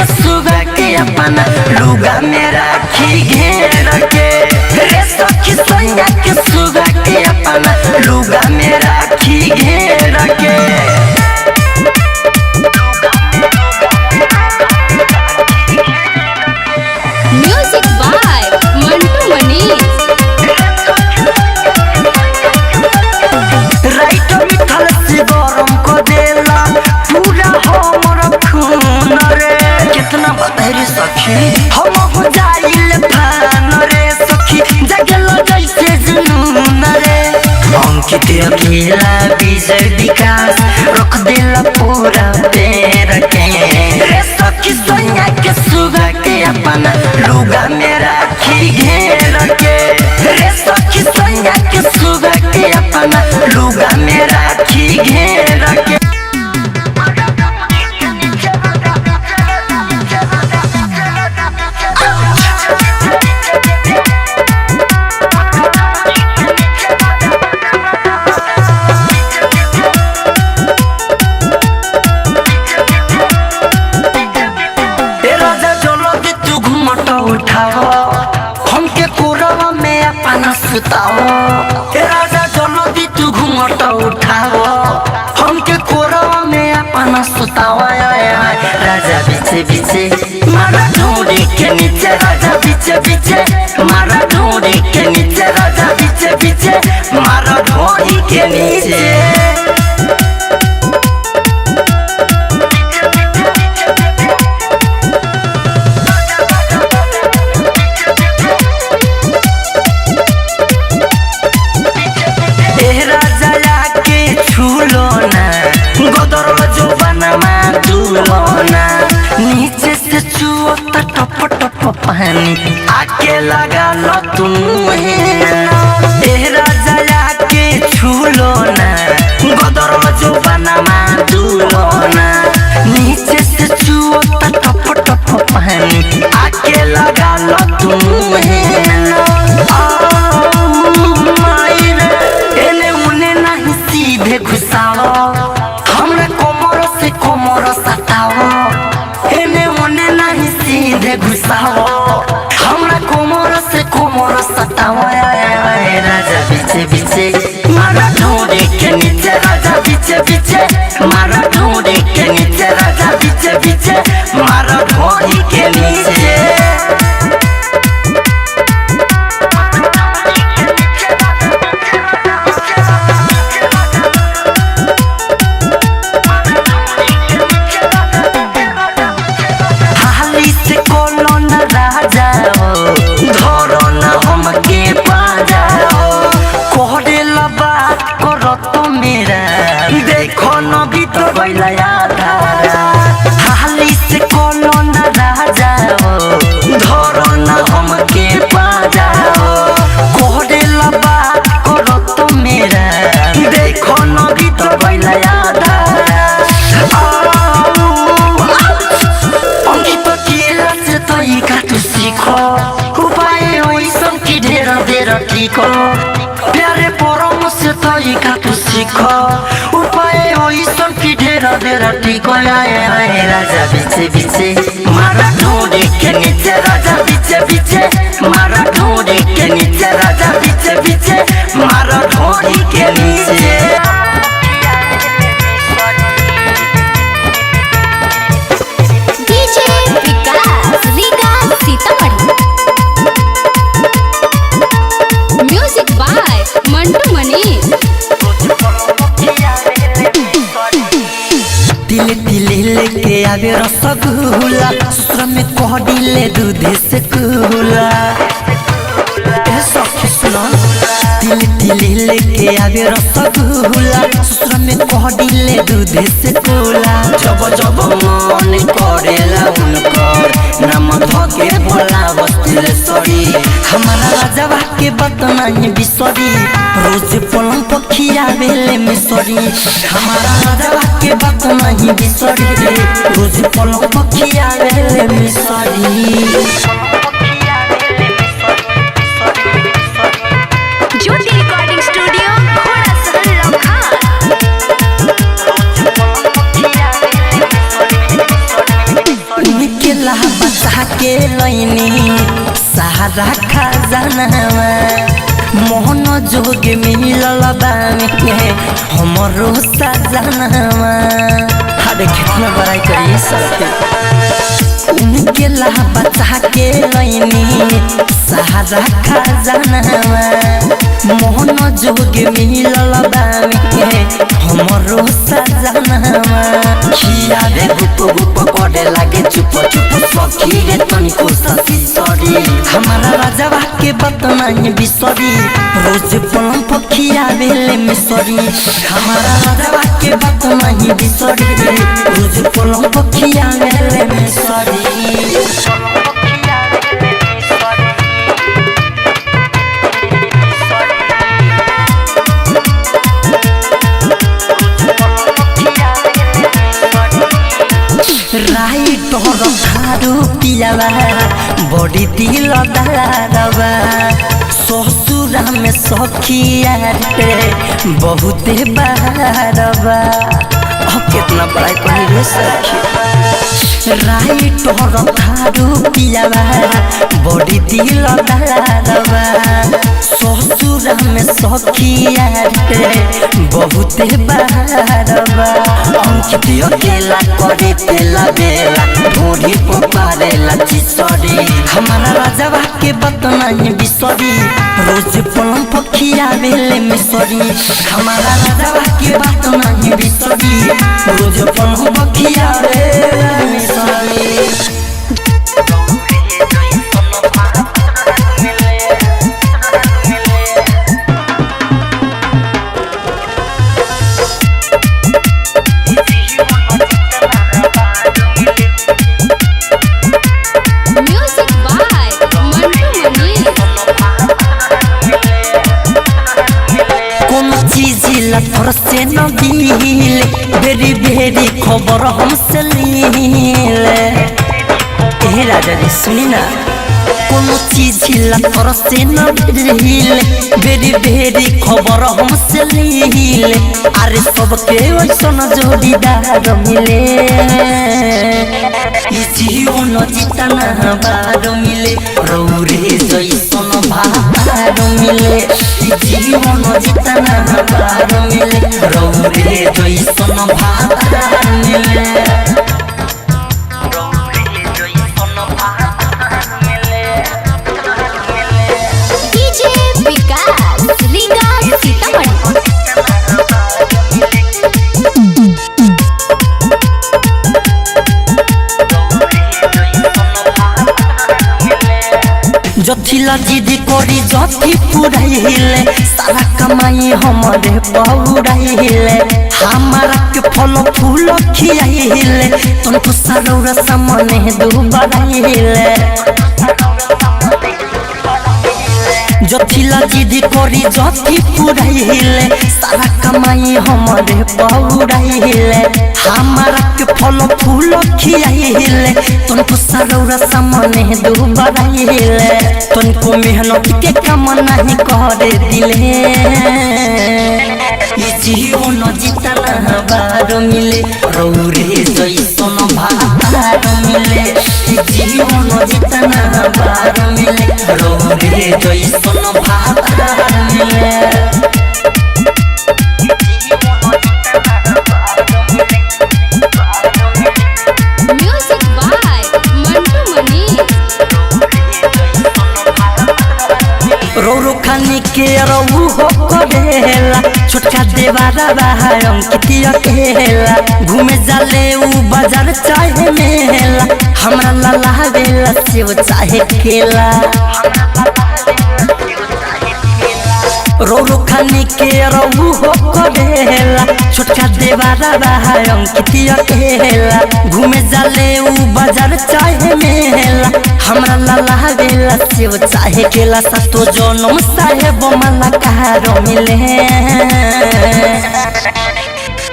के सुगा के अपना लुगा में राखी घेर के रे सखी सैया के सुगा के अपना लुगा में राखी घेर के। Music by Mantu Manish. Writer मिठल से गरम को देला पूरा हमर खून रे कितना बदहरी सखी हम हो जाइल फान रे सखी जगल जैसे जुनून रे अंकित अकेला विजय विकास रख देला पूरा पैर के रे सखी सैया के सुगा के अपना लुगा में राखी घेर के रे सखी सैया के सुगा के अपना लुगा में राखी घेर के। हमके कोरवा में अपना सुताओ राजा जल्दी तू घूमट उठाओ हमके कोरवा में अपना सुताओ राजा बीचे बीचे मारा ढूंढी के नीचे राजा बीचे बीचे मारा ढूंढी के नीचे राजा बीचे बीचे मारा ढूंढी के नीचे। नीचे से चुअता टप टप पानी आके लगा लो तुम राजा के छूलो ना गदर जो बनमा दूलो ना नीचे से चुअता टप टप पानी आके लगा लो तुम एने उने नहीं सीधे घुसाओ हमरा कोमर से कोमर सताओ एने उने नहीं सीधे घुसाओ हमरा कोमर से कोमर सताओ राजा बीचे बीचे मारा ढूंढी के नीचे राजा बीचे बीचे मारा ढूंढी के नीचे राजा बीचे बीचे मारा ढूंढी के नीचे। देखो न भी तो बैला हाली से कोनो न रह जाओ धरो न हमके पा जाओ कोहरे लबा करो तो मेरा देखो न भी तो बैला अंकित केला से तो ई का तू सीखो उपाय ओइसन की ढेर ढेर ठीको प्यारे परम से तो ई का तू सीखो उपाय ओइसन की ढेर ढेर ठीको राजा बीचे बीचे मारा ढूंढी के नीचे राजा बीचे बीचे मारा ढूंढी के नीचे राजा बीचे बीचे मारा ढूंढी के नीचे। डीजे विकास लीगा सीतामढ़ी। Music by Mantu Manish. तिले तिले लेके आवे रसगुल्ला ससुर में कह दिले दूध से कुला सखी सुना तिले तिले लेके आवे रसगुल्ला ससुर में कह दिले दूध से कुला जब जब मन करेला उनकर नाम धके बोला बस्तिले सरी हमारा राजा के बात नहीं बिसरी रोज पलंग पखिया बेले मिसरी हमारा राजा के बात नहीं बिसरी रोज पलंग पखिया बेले मिसरी। ज्योति रिकॉर्डिंग स्टूडियो घोड़ा सहन लखा। निके सहारा खजानावा मोहन जोग मिलल बामे हमरो सजनावा। अरे कितना बड़ाई करिए सबके उनके ला बचा के लैनी सहारा खजानावा मोहन जोग मिलल बामे हमरो सजनावा। खिया रे गुप गुप करे लागे चुप चुप सखी रे तनिको ससी सरी हमारा राजावा के बतनाई बिसरी रोज पलम पखिया बेले मिसरी हमारा राजावा के बतनाई बिसरी रोज पलम पखिया बेले मिसरी। राई तोहर खारू पियावा बड़ी दिल दारवा ससुरा में सखिया रे बहुते बारवा। कितना बड़ा कही रे सखी राई तोहर खारू पियावा बड़ी दिल दारवा ससुरा में सखिया रे बहुते बारवा। अंकित अकेला करे तेला बेला ढोरी पपारेला चिसरी हमारा राजावा के बतनाई बिसरी रोज पलम पखिया बेले मिसरी हमारा राजावा के बतनाई बिसरी रोज पलम पखिया बेले मिसरी। से न दिले बेरी बेरी खबर हमसे लीले। ए राजा रे सुनी ना कोनो चीज हिला तोर से न दिले बेरी बेरी खबर हमसे लीले। अरे सबके वैसन जोड़ीदार मिले ई जीवन जितना बार मिले रौरे जैसन भार मिले ई जीवन जितना बार मिले रौरे जैसन भार मिले। डीजे विकास रीगा सीतामढ़ी। जथिला जिद करी जथी पुराइले सारा कमाई हमारे पौराइले हमारा के फल फूल खियाइले तुमको सारा सामने दुबराइले। जथिला जिद करी जथी पुराइले सारा कमाई हमारे पौराइले हमारा के फल फूल खियाइले तुमको सारा सामने दुबराइले तुमको मेहनत के काम नहीं करे दिले ई जीवन जितना बार मिले रौरे जैसन भार मिले ई जीवन जितना बार मिले रौरे जैसन भार मिले। म्यूजिक बाय मंटू मनी। रोरो खानी के रहू हो करेला छोटका देवारा बाहर अंकित अकेला घूमे जाले उ बाजार चाहे मेला हमरा लाला बेला सेव चाहे केला। रोरो खानी के रहू हो करेला छोटका देवारा बाहर अंकित अकेला घूमे जाले उ बाजार चाहे मेला हमरा लाला बेला सेव चाहे केला सतो जनम साहेब मला कहारो मिले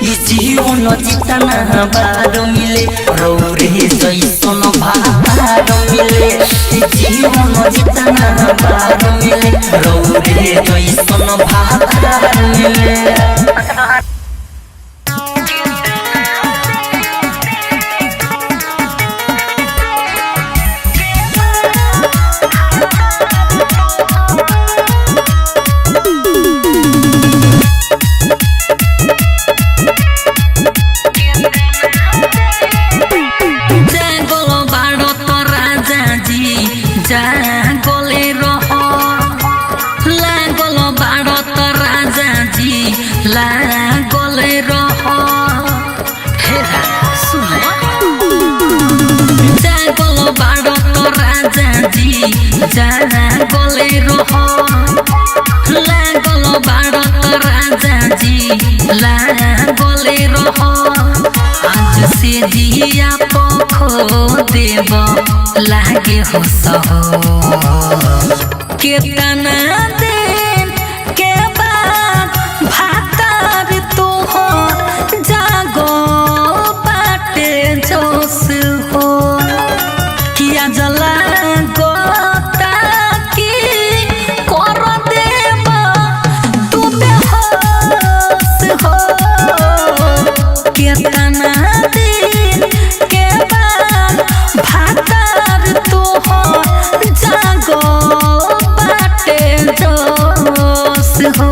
ई जीवन जितना बार मिले रौरे जैसन भार मिले ई जीवन जितना बार मिले रौरे जैसन भार मिले। गले रह लागल बाड़ त राजा जी लागले रह हेरा सुन जागल बाड़ त राजा जी जागले रह लागल बाड़ त राजा जी लागले रह आज से जिया पखो देव लागे हो सहो केतना दिन के बाद भातार तो हो जागो बाटे जोश हो किया जला गोता की कर देव तू बेहोश हो केतना दिन के बाद भातार तो हो जागो बाटे जोश हो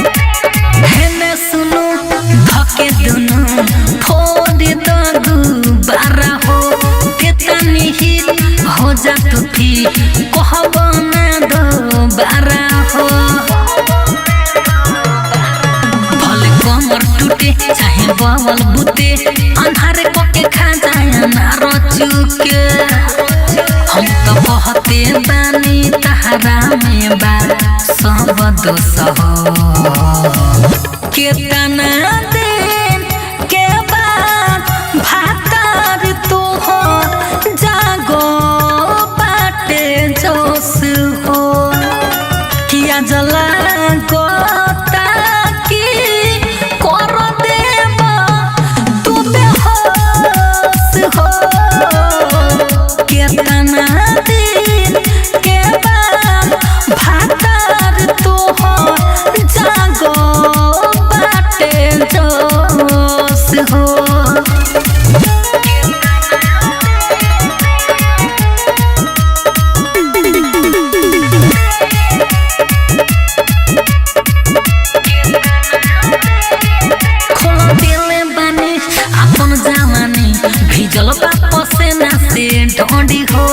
हेने सुनो धके दुनु फोड़ दगु बारा हो केतनी हित हो जा तू भी कहब ना दो बारा हो भले कमर टूटे चाहे बवल बुते अन्हारे पके खा जाए ना रचुके हम तो कहते बानी तहरा में बा सब दोष हो केतना दिन के बाद भातार तो हो जागो बाटे जोश हो किया जला गोता की कर देव तू बेहोश हो केतना दिन के बाद भातार तो हो जागो बाटे जोश हो खोलो दिले बानी अपन जवानी भिजल बाप से ना से ढोंडी हो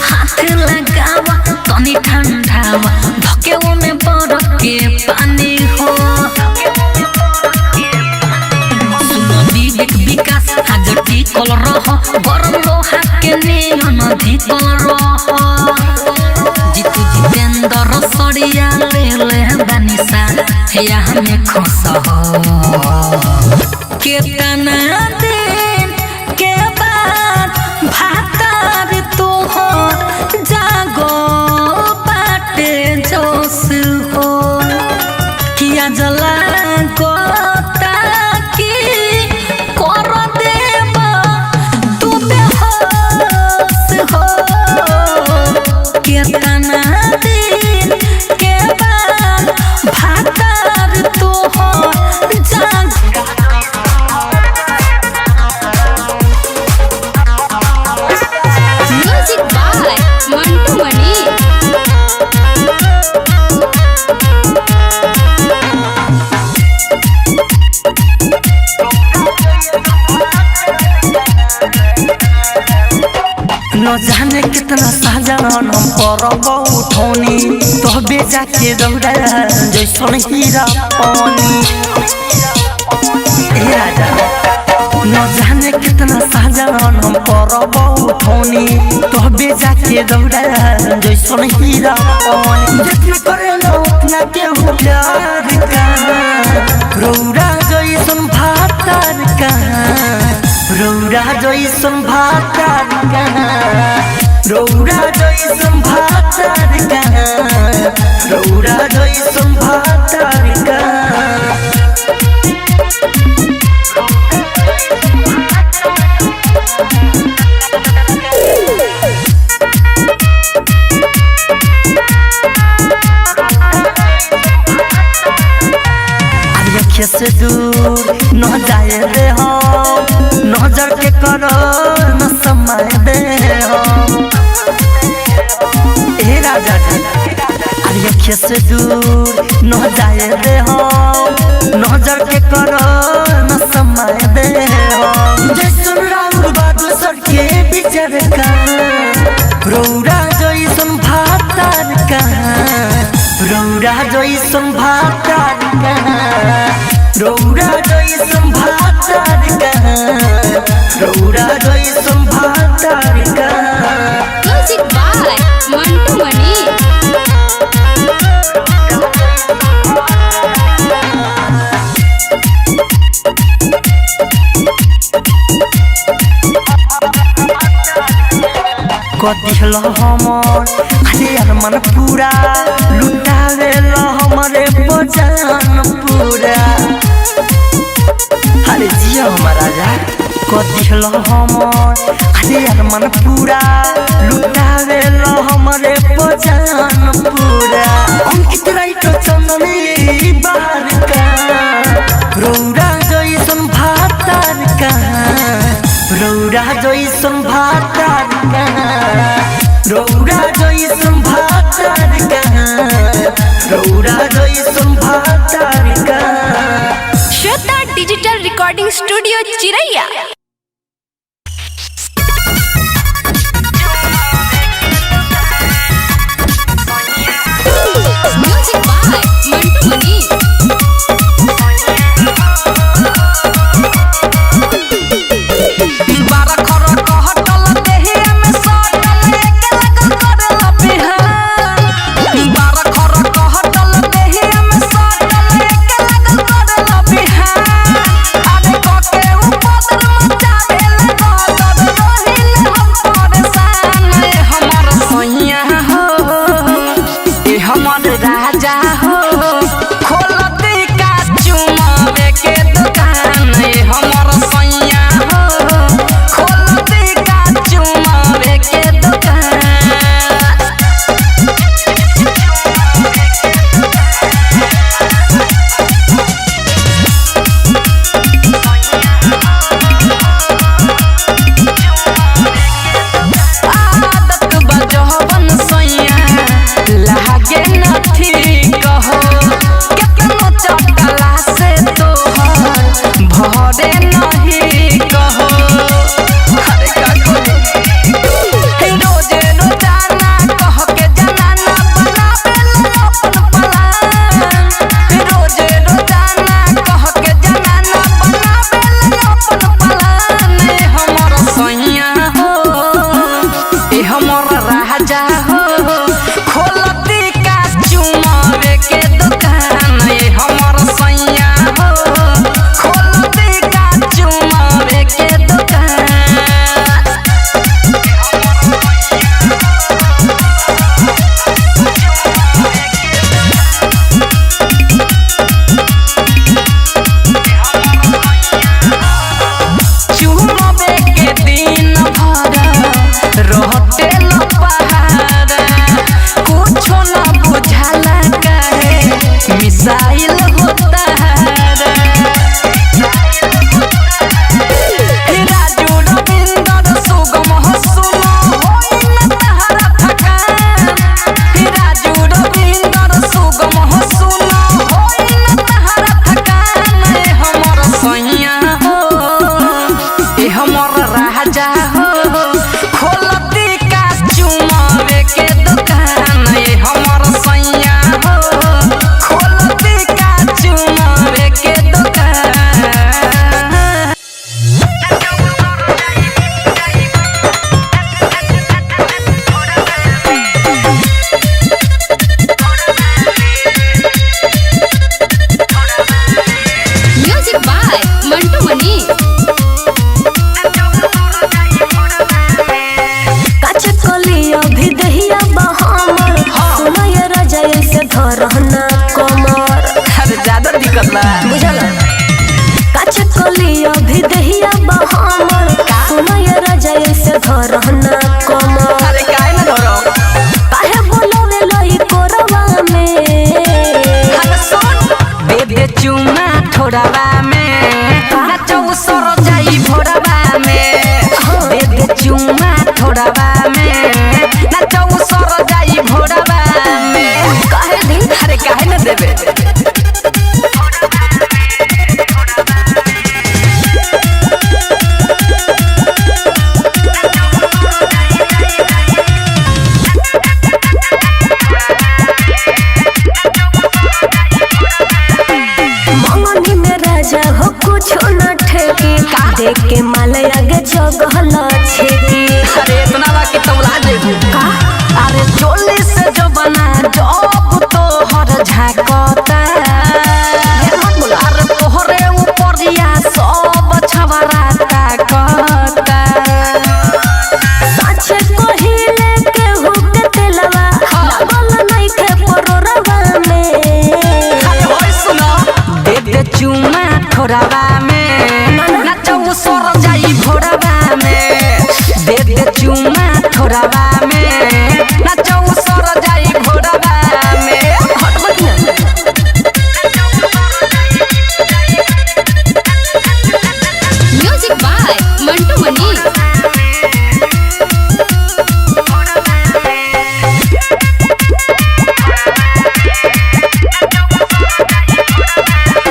हाथ लगावा तनी ठंडावा धके में बरफ के पानी हो सुनो विवेक विकास आज टिकल रह गरम लोहा के नियन धिकल रह जीतू जितेंद्र सड़िया ले ले बनिसा या हमें खुश हो केतना दिन के बाद भातार तो हो जागो बाटे जोश हो किया जला गोता की कर देव तू बेहोश हो केतना दिन के बाद भातार तो हो जाग म्यूजिक बाय मंटू मणि न जाने कितना साजन हम करब उठौनी तो बेजा के दौड़ा जैसन हीरा पानी ए राजा न जाने कितना साजन हम करब उठौनी तो बेजा के दौड़ा जैसन हीरा पानी जितना करे न उतना के हो प्यार का रौरा जैसन भातार का रौरा जैसन भातार का रौरा जैसन भातार का रौरा जैसन भातार का से दूर न जाए दे हम नजर के करो न समय दे हम ए राजा जी अरे अखिया से दूर न जाए दे हम नजर के करो न समय दे हम जैसन राउर बादल सर के बिचार का रौरा जैसन भातार का रौरा जैसन भातार का रौरा जैसन भातार का रौरा जैसन भातार का म्यूजिक बाय मंटू मनी कदिहल हमर अरे अरमान पूरा लुटावेल हमारे बजान पूरा अरे जिया हमारा राजा कदिहल हमर अरे अरमान पूरा लुटावेल हमारे बजान पूरा अंकित राइट चंदनी बाहर का रौरा जैसन भातार का रौरा जैसन भातार का रौरा जैसन भातार का रौरा जैसन भातार का श्वेता डिजिटल रिकॉर्डिंग स्टूडियो चिरैया। म्यूजिक बाय मंटू मनी रहना कमर ज्यादा दिक्कत बा बुझल काछ कली अभी दहिया बहमर सुनय राजा से रहना कमर अरे काहे न धरो काहे बोलवे लई कोरवा में हट सुन दे दे चुमा थोड़ावा में नाचो सर जाई भोरवा में दे दे चुमा थोड़ावा में नाचो सर जाई भोरवा में काहे दिन देख के माल आगे जगहल छेकी। अरे इतना बाकी तौला देबू का अरे चोली से जो बना जब तो हर झाकता अरे तोहरे ऊपरिया सब छवरा ताकता साचे कोहिले के हुक तेलवा लागल नहीं थे परोरवा में। अरे होय सुनो दे दे चुमा थोड़ावा में नाचो सर जाई भोरवा में दे दे चुमा थोड़ावा में नाचो सर जाई भोरवा में हट बकिया music by Mantu Manish.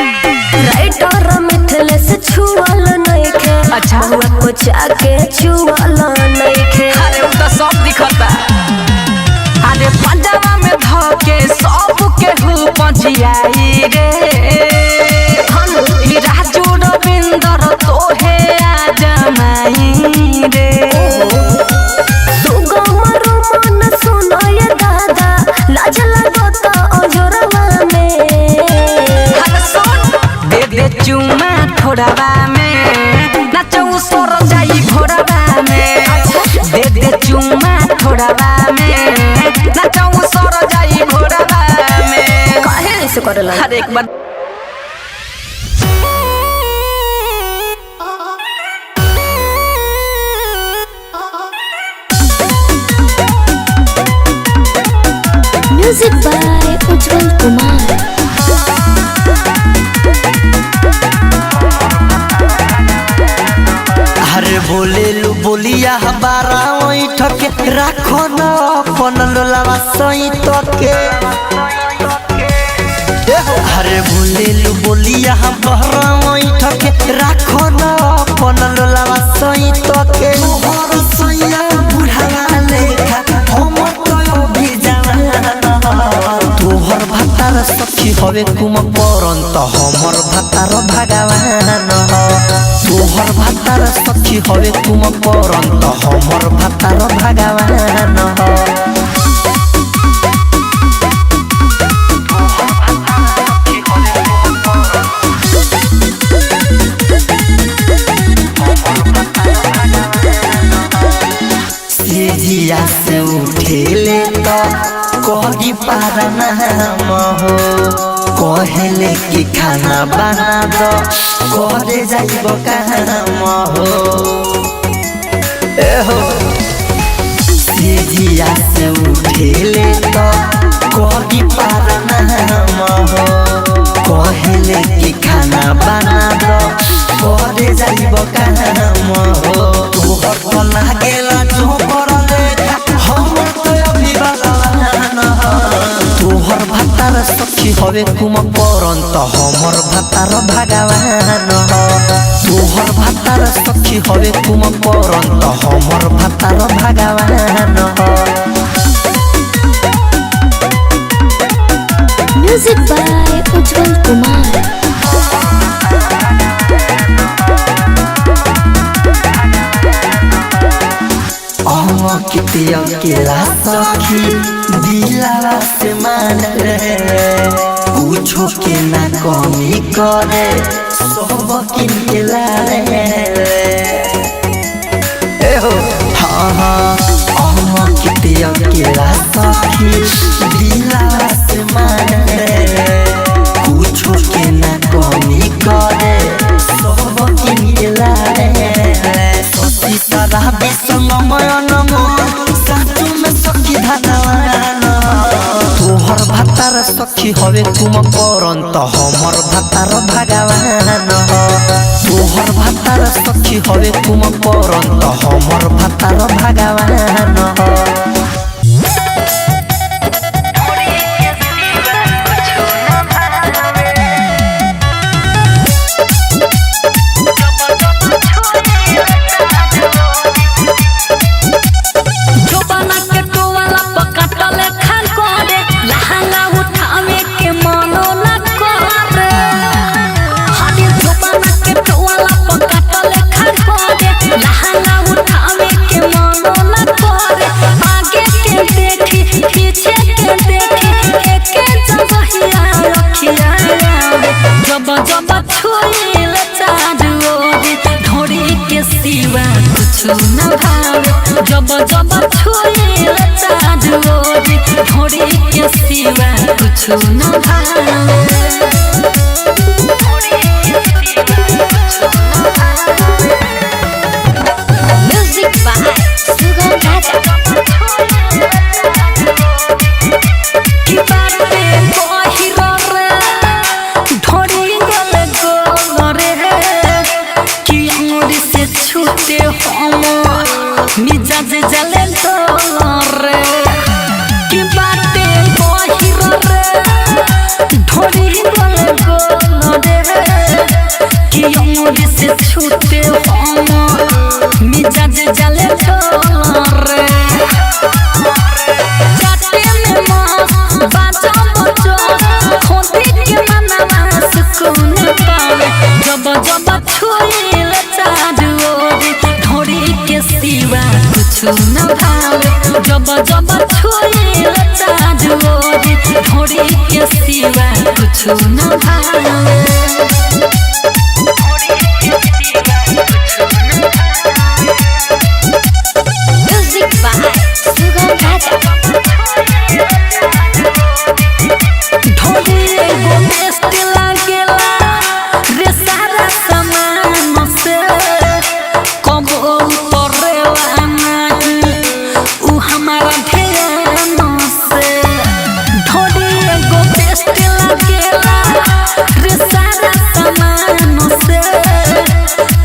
Writer मिथले से छुअल नहीं खे। अच्छा। हुआ को जाके छुअल नहीं खे। अरे उ तो सब दिखता अरे पंजाबा में धके सब के हु पजियाई रे ई राजू रविंदर तोहे आ जमाई रे तू गमरू मन सुनो ये दादा लाज लगता अजोरवा में। अरे सुन दे दे चुमा थोड़ावा में नाचो सर जाई भोरवा में दे दे चुमा थोड़ावा में नाचो सर जाई भोरवा में काहे ऐसे करला? हर एक बार म्यूजिक बाय उज्जवल कुमार। अरे बोलेलु बोलिया हमारा वही ठके राखो न अपन लोलावा सही तके। अरे बोलेलु बोलिया हमारा वही ठके राखो न अपन लोलावा सही तके। मोहर सैया बुढ़ावा लेखा हम तो भी जाना तोहर भातार सखी हवे कुम परन त हमर भातार भगवान तोहर भातार सखी हवे कुम परन त हमर भातार भगवान सेजिया से उठेले तो कही पारा नाम हो कहले कि खाना बना दो करे जाइब काम हो एहो सेजिया से उठेले तो कही पारा नाम हो कहले कि खाना बना दो करे जाइब काम हो तोहर तो लागेला जो करले हम तो अभी भगवान तोहर भातार सखी हवे कुम परन त हमर भातार भगवान तोहर भातार सखी हवे कुम परन त हमर भातार भगवान म्यूजिक बाय उज्जवल कुमार। कितिया केला सखी दिलावा से मान रे कुछो के ना कमी करे सब किनकेला रे एहो हाँ हाँ कितिया केला सखी दिलावा से मान रे कुछो के ना कमी करे सब किनकेला रे सती सारा विसंगमय तोहर भातार सखी हवे कुम परन त हमर भातार भगवान तोहर भातार सखी हवे कुम परन त हमर भातार भगवान पकाटले जब जब छुइल चारू ओरी ढोरी के सिवा कुछ न भावे जब जब छुइल चारू ओरी ढोरी के सिवा कुछ न भावे म्यूजिक बाय सुगम राजा की बाते बहिरो रे ढोरी गले गोल रे कि अंगुरी से छूटे हम मिजाज जले डोल रे की बाते बहिरो रे ढोरी गले गोल रे कि अंगुरी से छूटे हम मिजाज जले डोल रे जाते में मस्त बाजा बजो खोदी के मनवा सुकून पावे जब जब छुइल चारू ओरी ढोरी के सिवा कुछ न भावे जब जब छुइल चारू ओरी ढोरी के सिवा कुछ न भावे म्यूजिक बाय सुगम राजा ढोली एगो बेस्ट लागेला रे सारा सामान से कबो उतरेला नहीं उ हमारा ध्यान से ढोली एगो बेस्ट लागेला रे सारा सामान से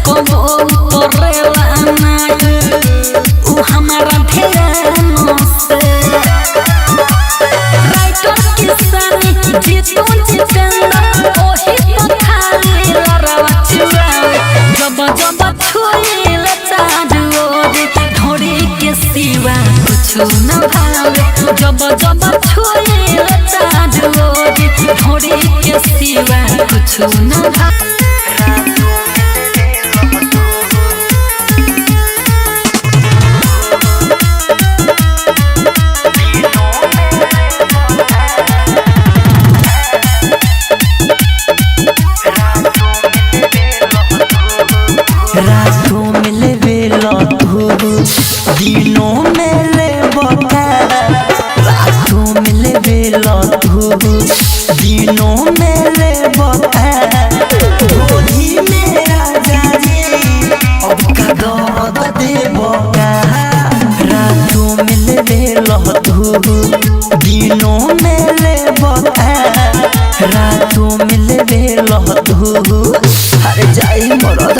कबो उतरेला नहीं उ हमारा ध्यान से राइटर किसानी जीतू जितेंद्र ओही तो खाली लड़वा चुरावे जब जब छुइल चारू ओरी ढोरी के सिवा कुछ न भावे जब जब छुइल चारू ओरी ढोरी के सिवा कुछ न भावे रातों में लेवे लतू दिनों में ले बका रातों में लेवे लतू दिनों में ले बका ढोली में राजा जी अब का दर्द दे बका रातों में लेवे लतू दिनों में ले बका रातों में लेवे लतू अरे जाई मरद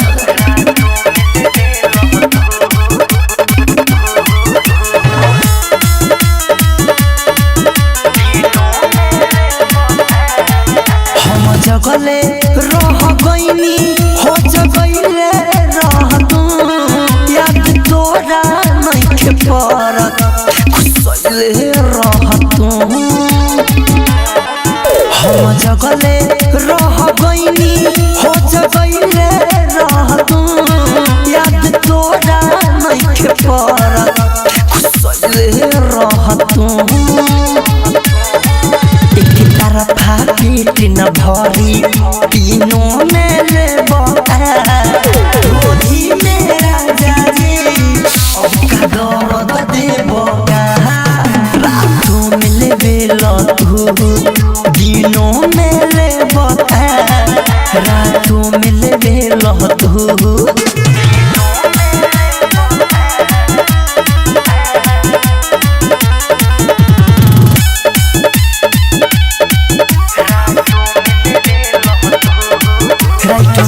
जगले रह गईनी हो जगले रह तू याद तोरा नइखे परत खुसले रह तू हम जगले रह गईनी हो जगले रह तू याद तोरा नइखे परत खुसले रह तू तरफा पेट न भरी तीनों में ले ढोली में राजा जी अब का दर्द दे रातों में लेवे लतू दिनों में ले रातों में लेवे लतू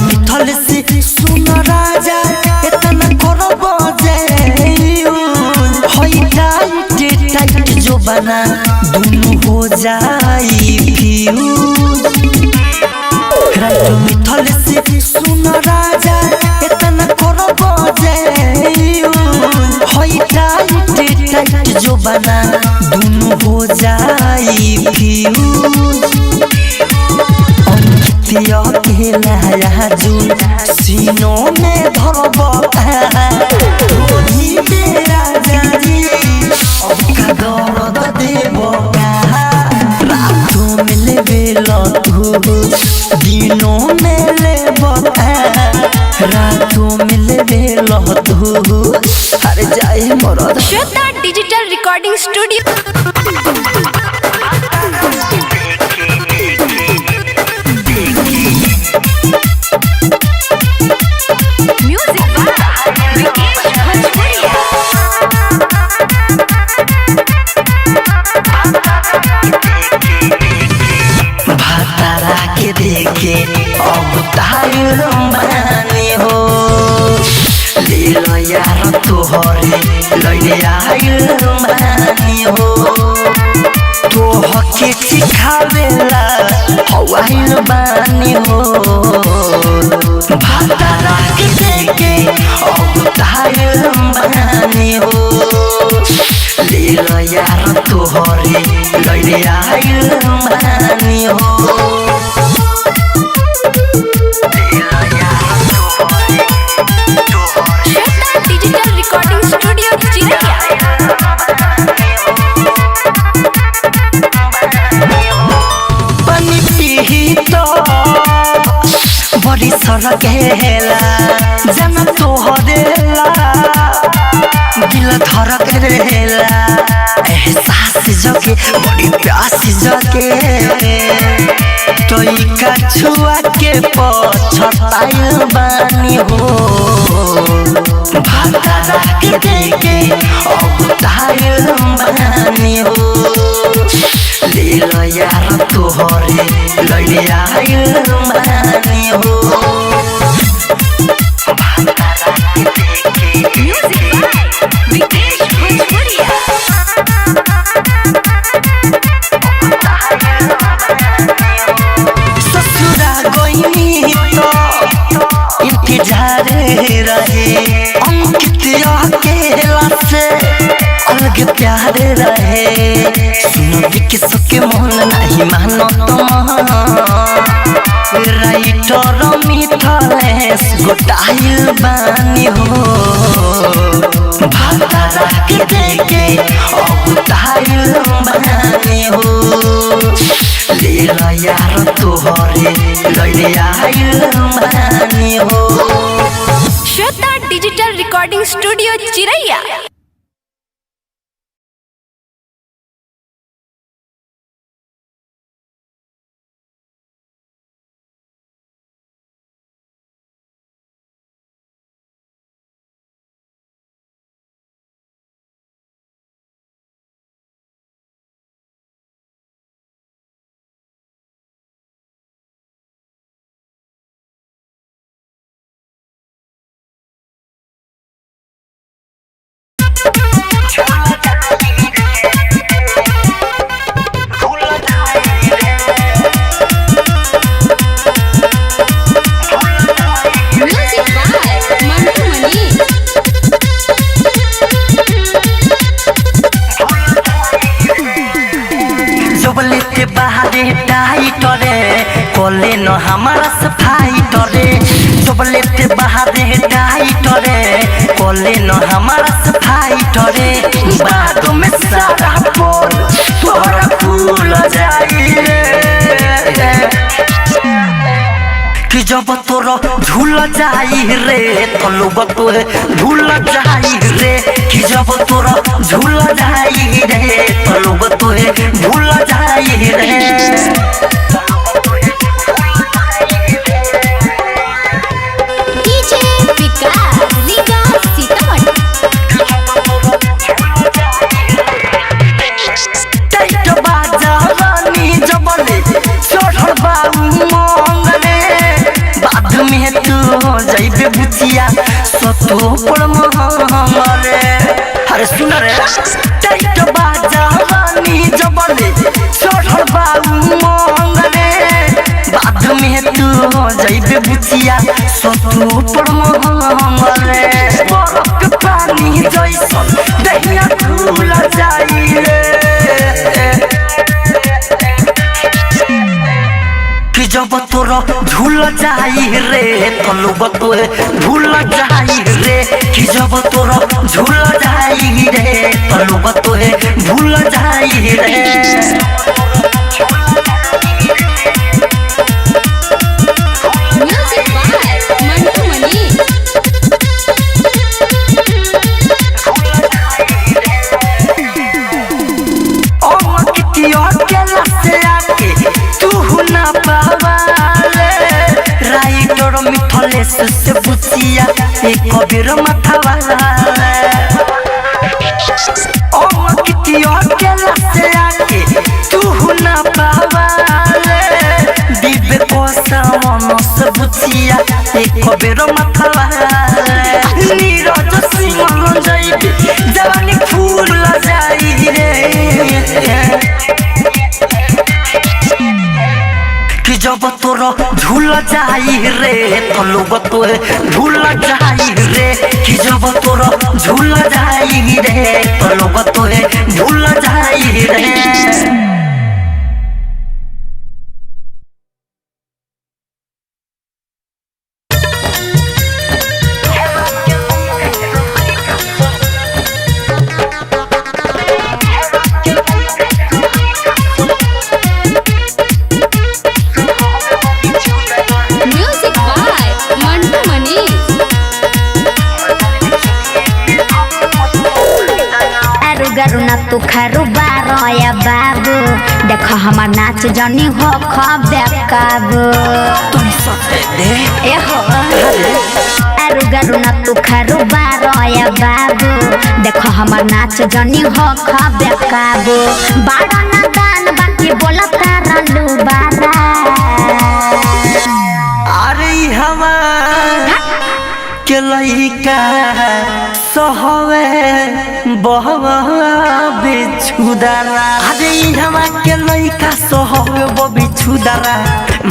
मिथल से सुन राजा इतना करब टाइट जो बना दोनों हो जाई फ्यूज मिथल से सुन राजा इतना करब टाइट जो बना दोनों हो जाई फ्यूज अंकितिया के लाया जून सीनों में धरब ढोली में राजा जी अब का दर्द देब रातों में लेवे लतू दिनों में ले बता रातों में ले बेलो तू अरे जाए मरद Shweta digital recording studio. Music by Vikesh Bhojpuriya. भातारा के देखे अब तार बानी हो ले लो यार तोहरे लैले आइल बानी हो तोहके सिखावेला हवाइल बानी हो भातारा के देखे अब तार बानी हो ले लो यार तोहरे लैले आइल बानी हो श्वेता डिजिटल रिकॉर्डिंग स्टूडियो चिरैया। पानी पी तो बड़ी सड़क हेला जन तोहरेला दिल धड़क रहेला एहसास जगे बड़ी प्यास जगे तो इका छुआ के पछताइल बानी हो भातारा के देखे अब ताइल बानी हो ले लो यार तोहरे लैले आइल बानी हो म्यूजिक बाय विकेश भोजपुरिया। ससुरा गोइनी तो इंतजार रहे अंकित अकेला से अलग प्यार रहे सुनो किसो के मन नहीं मानो तो राइटर मिथलेश गोटाइल बानी हो भातारा के देखे अब ताइल बानी हो ले लो यार तोहरे लैले आइल बानी हो श्वेता डिजिटल रिकॉर्डिंग स्टूडियो चिरैया। म्यूजिक बाय मंटू मनी। जबले ते बाहरे टाइट रे कोले न हमारा सफाई टरे जबले ते बाहरे टाइट रे कोले न हमारा सफाई टरे बाद में सारा पोल तोरा फूल जाई रे कि जब तोरा झूल जाई रे तो लोग तो झूल जाई रे कि जब तोरा झूल जाई रे तो लोग तो झूल जाई रे डीजे विकास लीगा सीतामढ़ी। टाइट बाजा रानी जबले चढ़ल बाऊ मंगले बाद में तू जाइबे बुचिया सतो पर महमरे अरे सुन रे टाइट बाजा रानी जबले चढ़ल बाऊ मंगले बाद में तू जाइबे बुचिया सतो पर महमरे बरफ के पानी जैसन दहिया खुल जाई रे कि जब तोरा झूल जाई रे तो लोग तो झूल जाई रे कि जब तोरा झूल जाई रे तो लोग तो झूल जाई रे एक बेर माथवा ओ कितियो केला से आके तू ना पावाले दिबे को सामन से बुचिया एक बेर माथवा नीरज सिंह जाइबे जवानी फूल जाई रे कि जब तोरा झूल जाई रे तो लोग तोरे झूल जाई रे कि जब तोरा झूल जाई रे तो लोग तोरे झूल जाई रे। Music by Mantu Manish. गरु न तू खरु बारोया बाबू देख हमार नाच जनी हो खबे काबू तुम सते दे ए हो अरु गरु न तू खरु बारोया बाबू देख हमार नाच जनी हो खबे काबू बाड़ा ना गान बाकी बोलता रलू बारा अरे हमार के लइका सहवे बहवा बिछुदारा अरे हमार के लइका सहवे बिछुदारा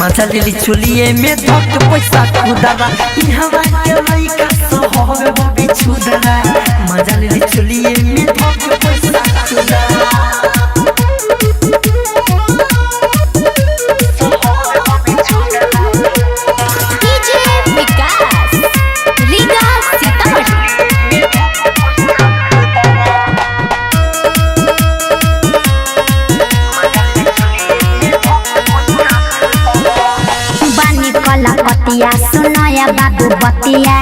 मजा लेली चुलिए में धक पैसा खुदारा हमार के लइका सहवे बिछुदारा मजा लेली चुलिए में धक पैसा खुदारा। बतिया सुनया बाबू बतिया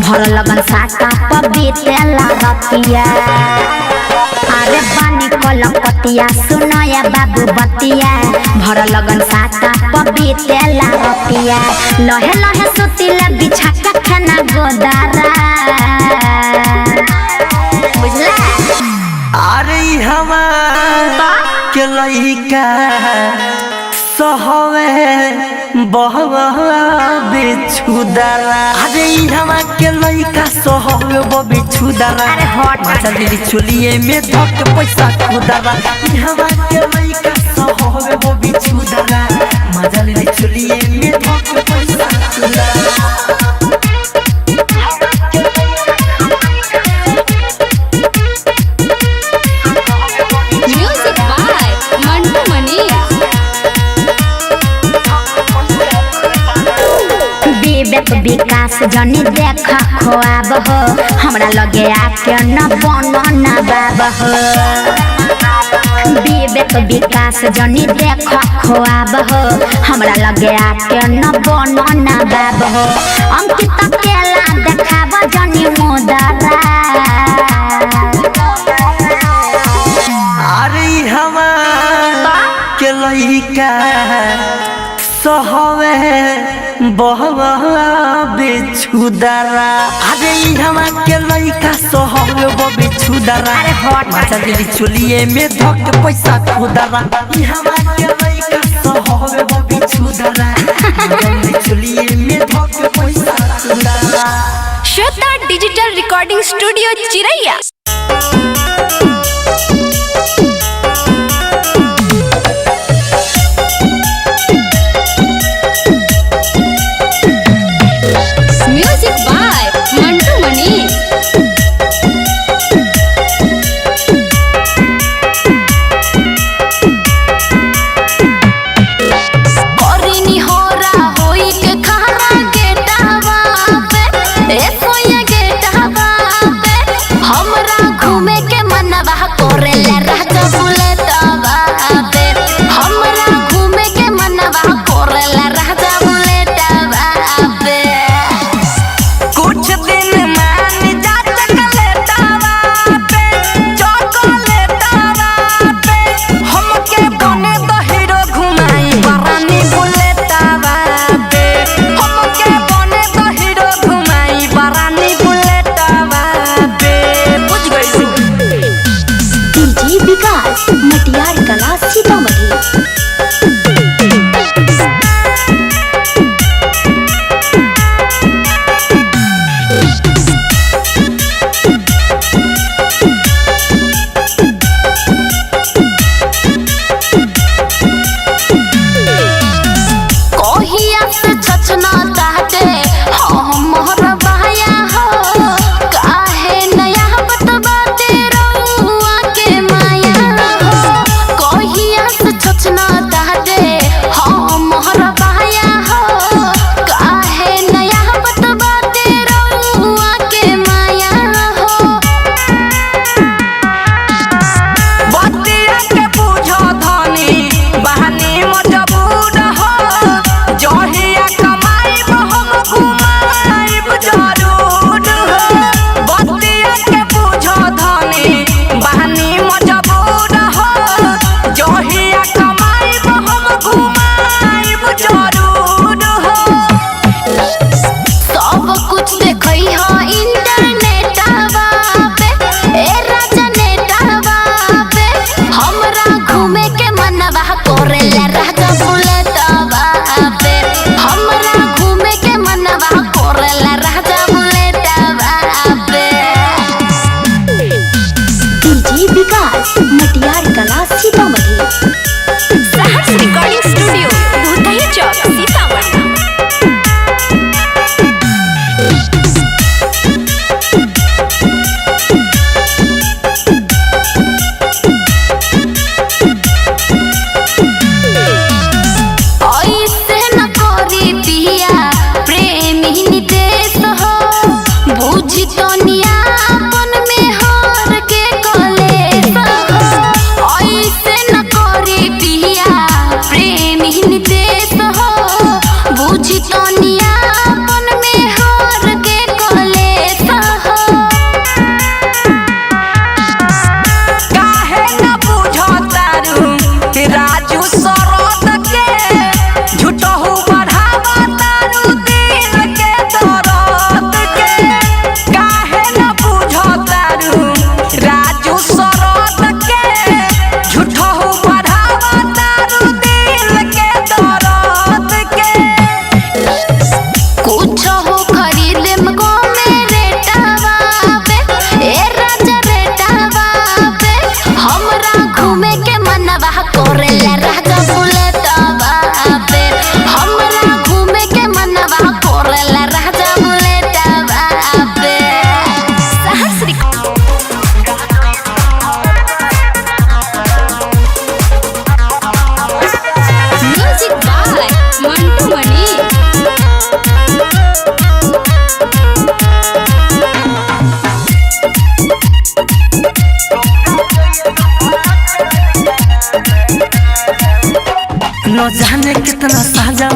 भर लगन साका पबीतेला रतिया अरे बानी कलकतिया सुनया बाबू बतिया भर लगन साका पबीतेला रतिया लहे लहे सुतिला बिछा के खाना गोदारा बुझला अरे हमार के लइका सहवे बहवा बिछुदारा अरे हमार के लइका सहवे बिछुदारा अरे हट मजा लेली चुलिए में धक पैसा खुदारा हमार के लइका सहवे बिछुदारा मजा लेली चुलिए में धक पैसा खुदारा। Music by Mantu Manish. विवेक विकास जनी देख खोआब हो हमरा लगे आके न बनो न बाब हो विवेक विकास जनी देख खोआब हो हमरा लगे आके न बनो न बाब हो अंकित केला देखाब जनी मुदरा अरे हमार के लइका सहवे बहवा बिछुदारा अरे हमार के लइका सहवे बिछुदारा अरे हट मजा लेली चुलिए में धक पैसा खुदारा हमार के लइका सहवे बिछुदारा मजा लेली चुलिए में धक पैसा खुदारा। श्वेता डिजिटल रिकॉर्डिंग स्टूडियो चिरैया। Music by Mantu Manish. करिनी होरा होई के खारा गेटावा पे ए सोया गेटावा पे हमरा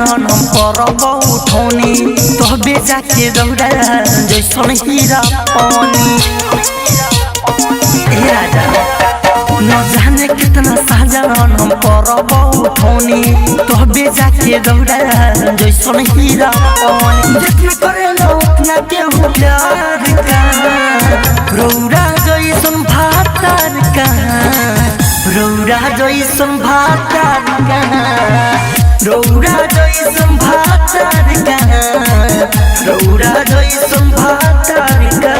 साजन हम करब उठौनी तोहबे जाके रौरा जैसन हीरा पानी ए राजा न जाने कितना साजन हम करब उठौनी तोहबे जाके रौरा जैसन हीरा पानी जितना करेला उतना केहू प्यार का रौरा जैसन भातार का रौरा जैसन भातार का रौरा जैसन भातार का रौरा जैसन भातार का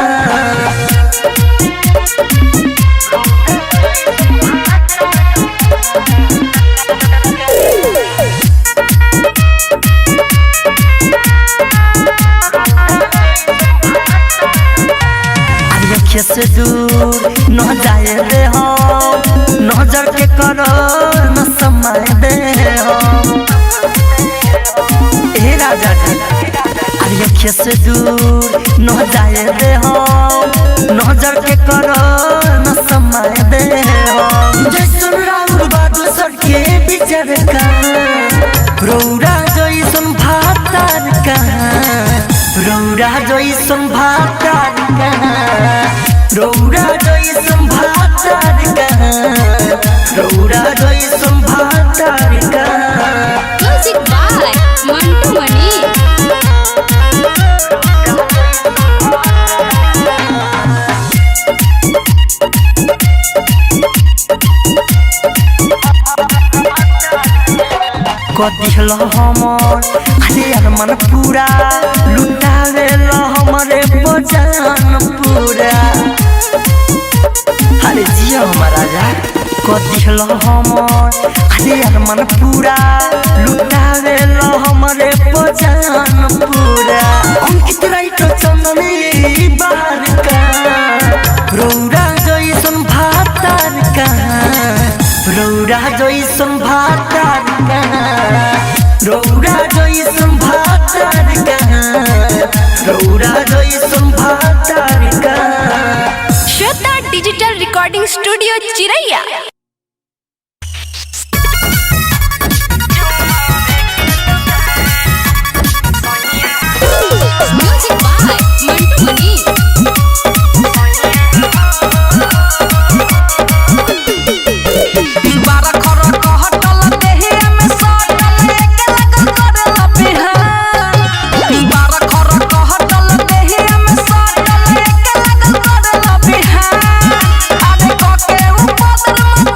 से दूर न जाए दे हम नजर के करो न समय दे हम ए राजा जी अरे से दूर न जाए दे हम नजर के करो न समय दे हम जैसन राउर बादल सर के बिचार का रौरा जैसन भातार का रौरा जैसन भातार का रौरा जैसन भातार का रौरा जैसन भातार का म्यूजिक बाय मंटू मनी कदिहल हमर अरे अरमान पूरा लुटावेल हमरे बजान पूरा अरे जिया हमार राजा कदिहल हमर अरे अरमान पूरा लुटावेल हमरे बजान पूरा अंकित राइट चंदनी बार का रौरा जैसन भातार का रौरा जैसन भातार का रौरा जैसन भातार का रौरा जैसन भातार का श्वेता डिजिटल रिकॉर्डिंग स्टूडियो चिरैया। म्यूजिक बाय मंटू मनी बारा खरा कहटल देहिया में सटल एके लगन करला बिहान बारा खरा कहटल देहिया में सटल एके लगन करला बिहान आगे कके उपद्र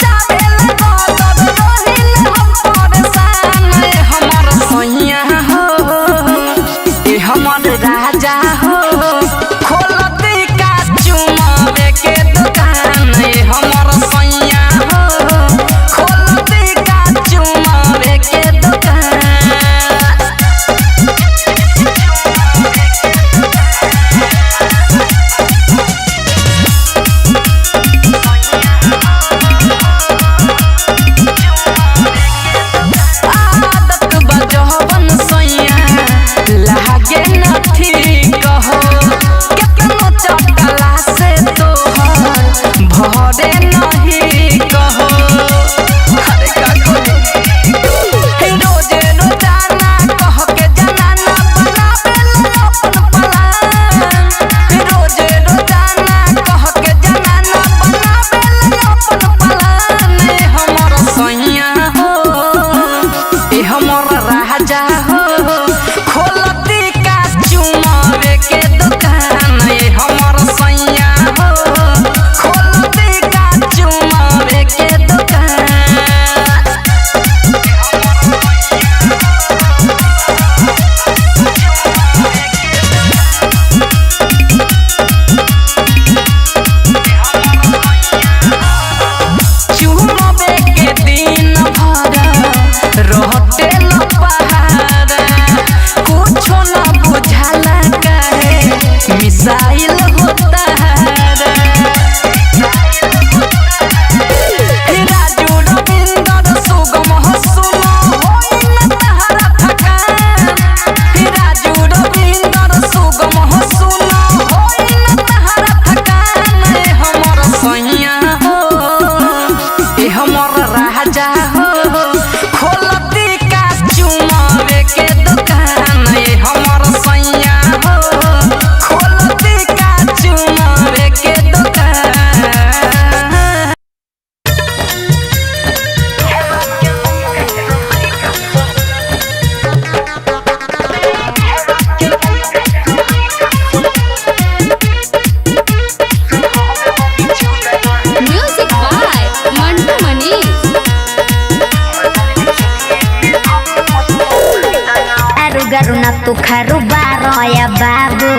अरु गरु न तू खरु बारोया बाबू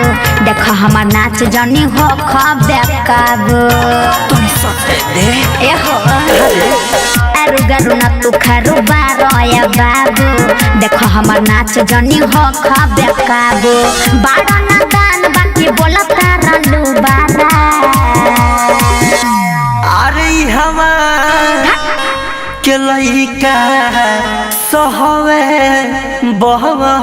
देखो हमार नाच जनी हो खबे काबू तुम सटे दे ए हो अरु गरु न तू खरु बारोया बाबू देखो हमार नाच जनी हो खबे काबू बाड़ा ना दान बाकी बोलता रलू बारा अरे हमार के लइका सहवे बहवा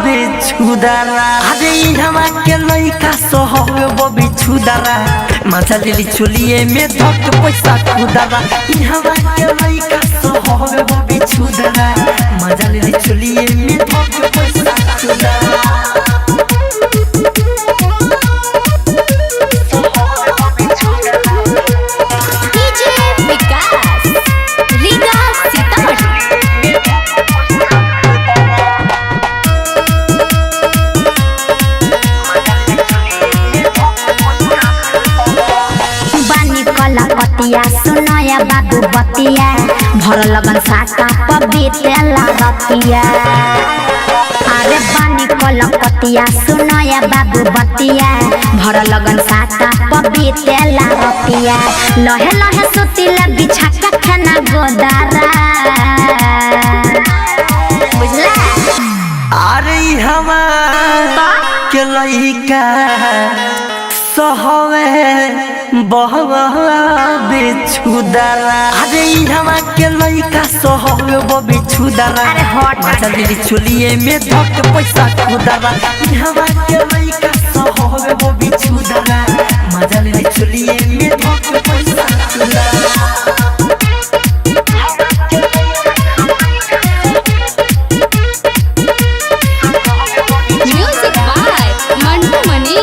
बिछुदारा अरे हमार के लइका सहवे बिछुदारा मजा लेली चुलिए में धक पैसा खुदारा हमार के लइका सहवे बिछुदारा मजा लेली चुलिए में धक पैसा खुदारा पतिया सुनया बाबू बतिया भर लगन साका पबीतेला रतिया अरे बानी कलकतिया सुनया बाबू बतिया भर लगन साका पबीतेला रतिया लहे लहे सुतिला बिछा के खाना गोदारा बुझला अरे हमार के लइका सहवे बहवा बिछुदारा अरे हमार के लइका सहवे बिछुदारा अरे हट मजा लेली चुलिए में धक पैसा खुदारा हमार के लइका सहवे बिछुदारा मजा लेली चुलिए में धक पैसा खुदारा म्यूजिक बाय मंटू मनी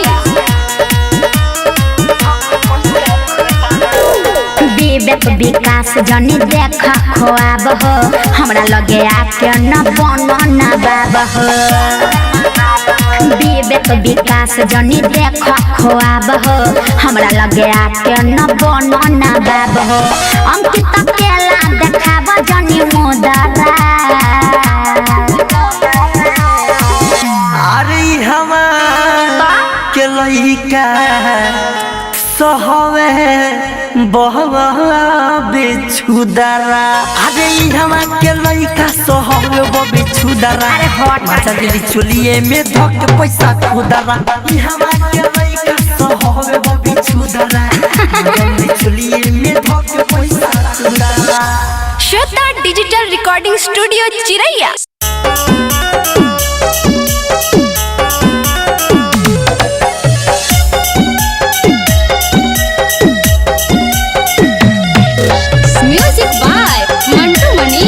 विवेक विकास जनी देख खोआब हो हमरा लगे आके न बन न बाब हो विवेक विकास जनी देख खोआब हो हमरा लगे आके न बन न बाब हो अंकित केला देखाब जनी मुदरा अरे हमार के लइका सहवे बहवा बिछुदारा अरे हमार के लइका सहवे बिछुदारा अरे हट मजा लेली चुलिए में धक पैसा खुदारा हमार के लइका सहवे बिछुदारा मजा लेली चुलिए में धक पैसा खुदारा श्वेता डिजिटल रिकॉर्डिंग स्टूडियो चिरैया म्यूजिक बाय मंटू मनी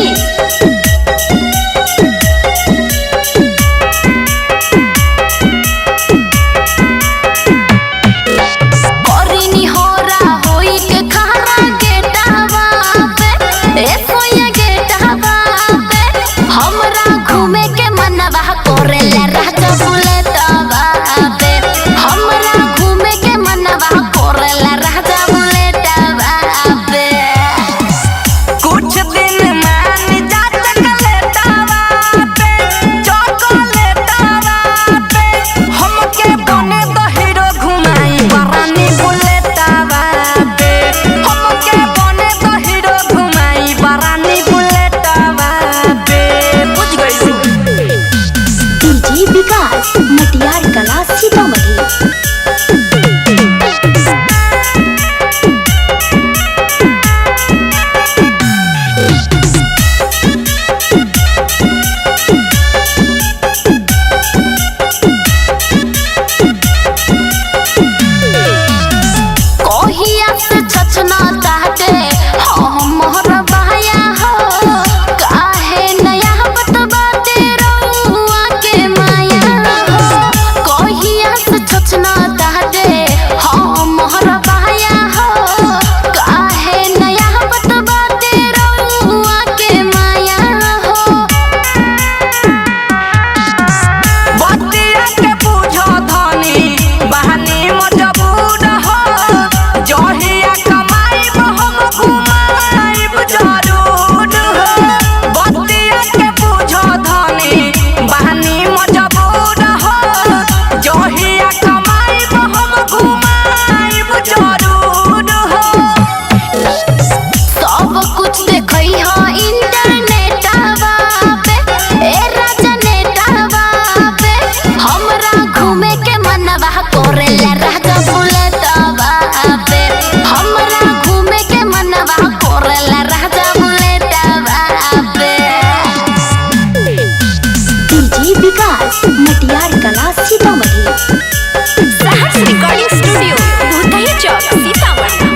कोरिनी होरा होई के खारा गेटावा पे ए सोया गेटावा पे हमरा घूमे के मनवा कोरेला राजा बुलेटवा पे हमरा घूमे के मनवा कोरेला राजा बुलेटवा पे कुछ दिन मान जा चकलेटावा पे चॉकलेटावा पे हमके बने तो हीरो घुमाई बरानी बुलेटावा पे हमके बने तो हीरो घुमाई बरानी बुलेटावा पे बुझ गई डीजे विकास मटियार कला सीतामढ़ी कोहिया से छछना ताटे हम मोहर बहाया हो काहे नया बतबा ते रउआ के माया हो कोहिया मटियार कला सीतामढ़ी। सहर्ष रिकॉर्डिंग स्टूडियो भूतही चौक सीतामढ़ी।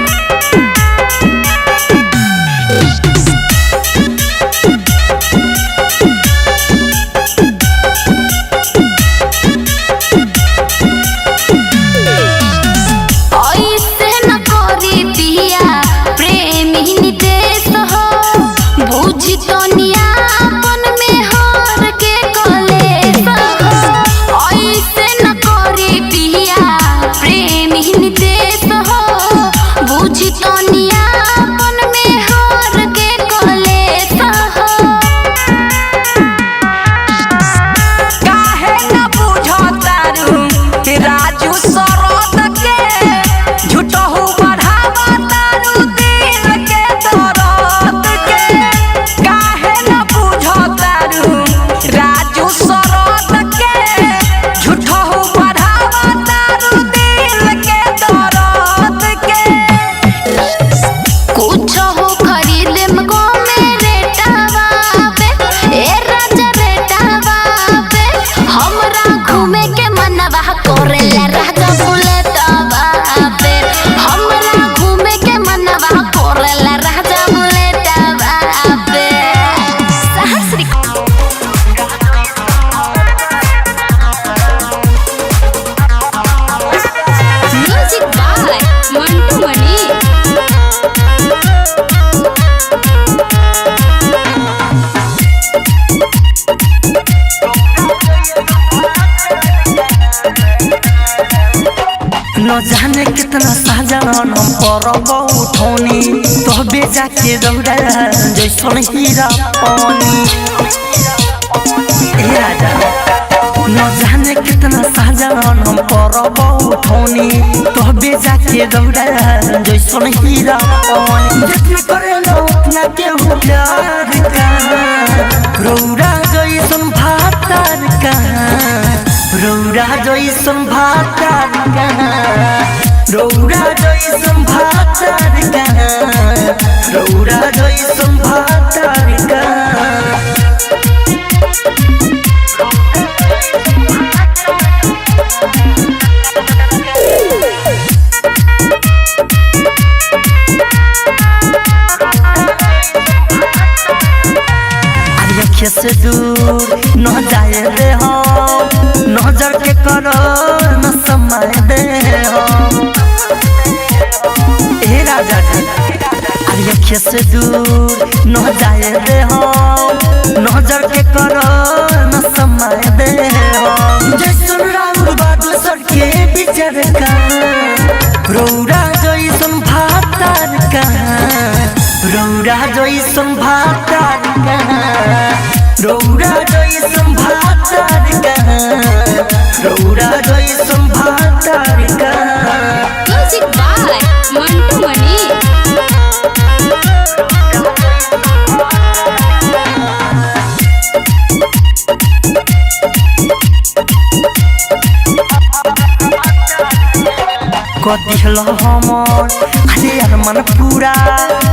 न जाने कितना साजन परब उठौनी तोहबे जाके दौड़ा जैसन हीरा पानी। ए राजा न जाने कितना साजन परब उठौनी तोहबे जाके दौड़ा जैसन हीरा पानी। जितना करेला उतना केहू प्यार का रौरा जैसन भातार का रौरा जैसन भातार का रौरा जैसन भातार का रौरा जैसन भातार का। से दूर न जाए दे हम नजर के करो न समय दे हम। ए राजा अरे से दूर न जाए दे हम नजर के करो न समय दे हम। जैसन राउर बादल सर के बिचर का रौरा जैसन भातार का रौरा जैसन भातार का रौरा जैसन भातार का रौरा जैसन भातार का। Music by Mantu Mani. कदिहल हमर अरे अरमान पूरा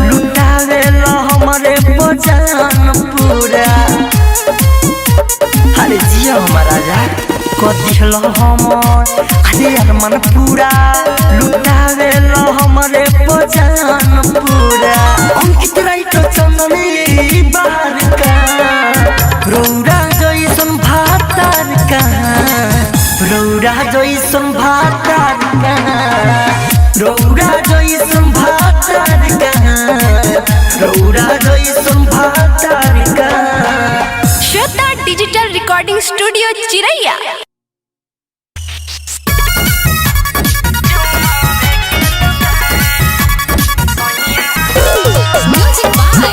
लुटावेल हमरे बजान पूरा। अरे जिया हमर राजा कदिहल हमर अरे अरमान पूरा लुटावेल हमरे बजान पूरा। अंकित राइट चंदनी बाहर का रौरा जैसन भातार का रौरा जैसन भातार का रौरा जैसन भातार का रौरा जैसन भातार का। श्वेता डिजिटल रिकॉर्डिंग स्टूडियो चिरैया। Music by